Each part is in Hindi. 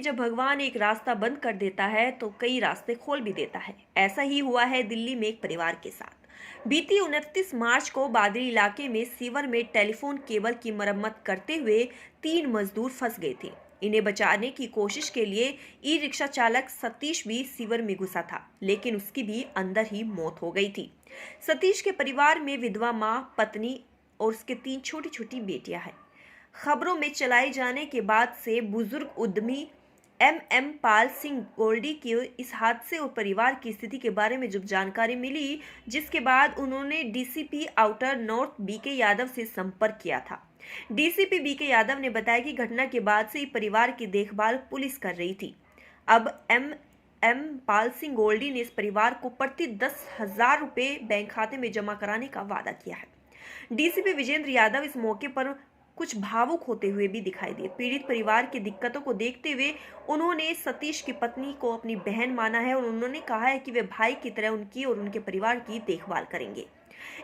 जब भगवान एक रास्ता बंद कर देता है तो कई रास्ते खोल भी देता है। ऐसा ही हुआ है दिल्ली में एक परिवार के साथ। बीती 29 मार्च को बादरी इलाके में सीवर में टेलीफोन केबल की मरम्मत करते हुए 3 मजदूर फंस गए थे। इन्हें बचाने की कोशिश के लिए ई रिक्शा चालक सतीश भी सीवर में घुसा था, लेकिन उसकी भी अंदर ही मौत हो गई थी। सतीश के परिवार में विधवा माँ, पत्नी और उसके 3 छोटी छोटी बेटियां हैं। खबरों में चलाए जाने के बाद से बुजुर्ग उद्यमी एम पाल सिंह गोल्डी के इस हादसे और परिवार की स्थिति के बारे में जब जानकारी मिली, जिसके बाद उन्होंने DCP outer north BK Yadav से संपर्क किया था। डीसीपी बीके यादव ने बताया कि घटना के बाद से परिवार की देखभाल पुलिस कर रही थी। अब एम पाल सिंह गोल्डी ने इस परिवार को प्रति 10,000 रुपये बैंक खाते में जमा कराने का वादा किया है। डीसीपी विजेंद्र यादव इस मौके पर कुछ भावुक होते हुए भी दिखाई दिए। पीड़ित परिवार की दिक्कतों को देखते हुए उन्होंने सतीश की पत्नी को अपनी बहन माना है और उन्होंने कहा है कि वे भाई की तरह उनकी और उनके परिवार की देखभाल करेंगे।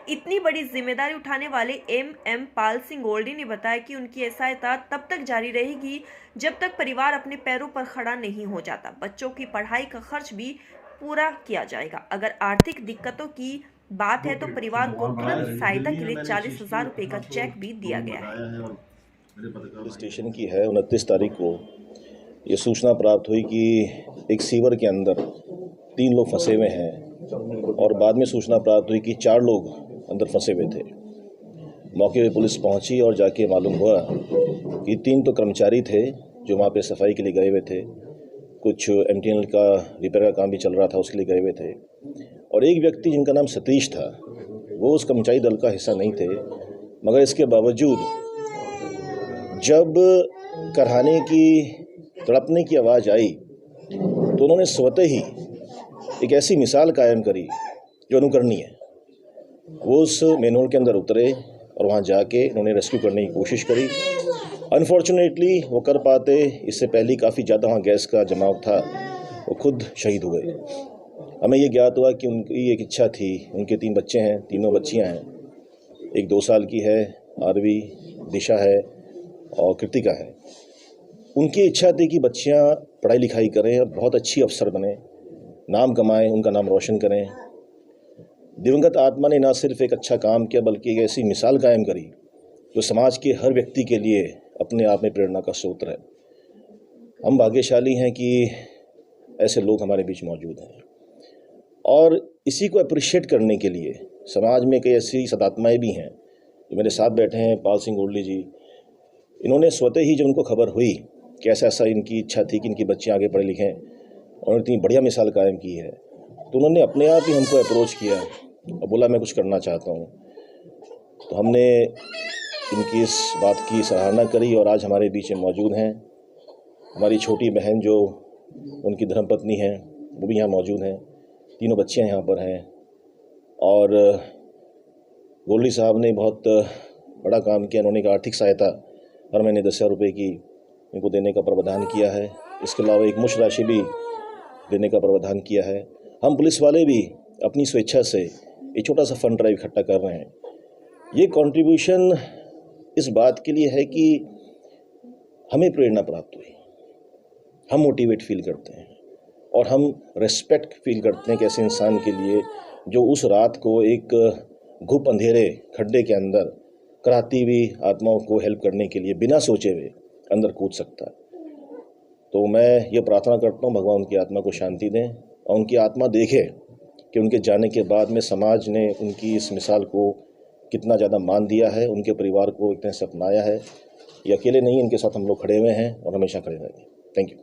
इतनी बड़ी जिम्मेदारी उठाने वाले एम पाल सिंह गोल्डी ने बताया कि उनकी सहायता तब तक जारी रहेगी जब तक परिवार अपने पैरों पर खड़ा नहीं हो जाता। बच्चों की पढ़ाई का खर्च भी पूरा किया जाएगा। अगर आर्थिक दिक्कतों की बात है तो परिवार को तुरंत सहायता के लिए 40,000 रुपए का चेक भी दिया गया है। स्टेशन की है 29 तारीख को ये सूचना प्राप्त हुई कि एक सीवर के अंदर 3 लोग फंसे हुए हैं और बाद में सूचना प्राप्त हुई कि 4 लोग अंदर फंसे हुए थे। मौके पे पुलिस पहुंची और जाके मालूम हुआ कि 3 तो कर्मचारी थे जो वहाँ पे सफाई के लिए गए हुए थे, कुछ MTNL का रिपेयर का काम भी चल रहा था उसके लिए गए हुए थे, और एक व्यक्ति जिनका नाम सतीश था वो उस कर्मचारी दल का हिस्सा नहीं थे। मगर इसके बावजूद जब करहाने की तड़पने की आवाज़ आई तो उन्होंने स्वतः ही एक ऐसी मिसाल कायम करी जो अनुकरणीय है। वो उस मैनहोल के अंदर उतरे और वहाँ जाके उन्होंने रेस्क्यू करने की कोशिश करी। अनफॉर्चुनेटली वो कर पाते, इससे पहले काफ़ी ज़्यादा वहाँ गैस का जमाव था, वो खुद शहीद हुए। हमें ये ज्ञात हुआ कि उनकी एक इच्छा थी, उनके 3 बच्चे हैं, तीनों बच्चियां हैं। एक 2 साल की है आरवी, दिशा है और कृतिका है। उनकी इच्छा थी कि बच्चियां पढ़ाई लिखाई करें और बहुत अच्छी अफसर बने, नाम कमाएं, उनका नाम रोशन करें। दिवंगत आत्मा ने न सिर्फ एक अच्छा काम किया बल्कि एक ऐसी मिसाल कायम करी जो समाज के हर व्यक्ति के लिए अपने आप में प्रेरणा का स्रोत है। हम भाग्यशाली हैं कि ऐसे लोग हमारे बीच मौजूद हैं और इसी को अप्रिशिएट करने के लिए समाज में कई ऐसी सदात्माएँ भी हैं जो मेरे साथ बैठे हैं। पाल सिंह गोल्डी जी, इन्होंने स्वतः ही जब उनको खबर हुई कि ऐसा इनकी इच्छा थी कि इनकी बच्चियाँ आगे पढ़े लिखें और इतनी बढ़िया मिसाल कायम की है, तो उन्होंने अपने आप ही हमको अप्रोच किया और बोला मैं कुछ करना चाहता हूँ। तो हमने इनकी इस बात की सराहना करी और आज हमारे बीच में मौजूद हैं। हमारी छोटी बहन जो उनकी धर्मपत्नी हैं वो भी यहाँ मौजूद हैं, तीनों बच्चियाँ यहाँ पर हैं। और गोल्डी साहब ने बहुत बड़ा काम किया। उन्होंने एक आर्थिक सहायता हर महीने 10,000 रुपये की इनको देने का प्रावधान किया है। इसके अलावा एक मुश्त राशि भी देने का प्रावधान किया है। हम पुलिस वाले भी अपनी स्वेच्छा से एक छोटा सा फंड ड्राइव इकट्ठा कर रहे हैं। ये कंट्रीब्यूशन इस बात के लिए है कि हमें प्रेरणा प्राप्त हुई, हम मोटिवेट फील करते हैं और हम रेस्पेक्ट फील करते हैं कि ऐसे इंसान के लिए जो उस रात को एक घुप अंधेरे खड्डे के अंदर कराहती हुई आत्माओं को हेल्प करने के लिए बिना सोचे हुए अंदर कूद सकता है। तो मैं ये प्रार्थना करता हूँ भगवान उनकी आत्मा को शांति दें और उनकी आत्मा देखे कि उनके जाने के बाद में समाज ने उनकी इस मिसाल को कितना ज़्यादा मान दिया है, उनके परिवार को एक तरह से अपनाया है। ये अकेले नहीं, इनके साथ हम लोग खड़े हुए हैं और हमेशा खड़े रहेंगे। Thank you.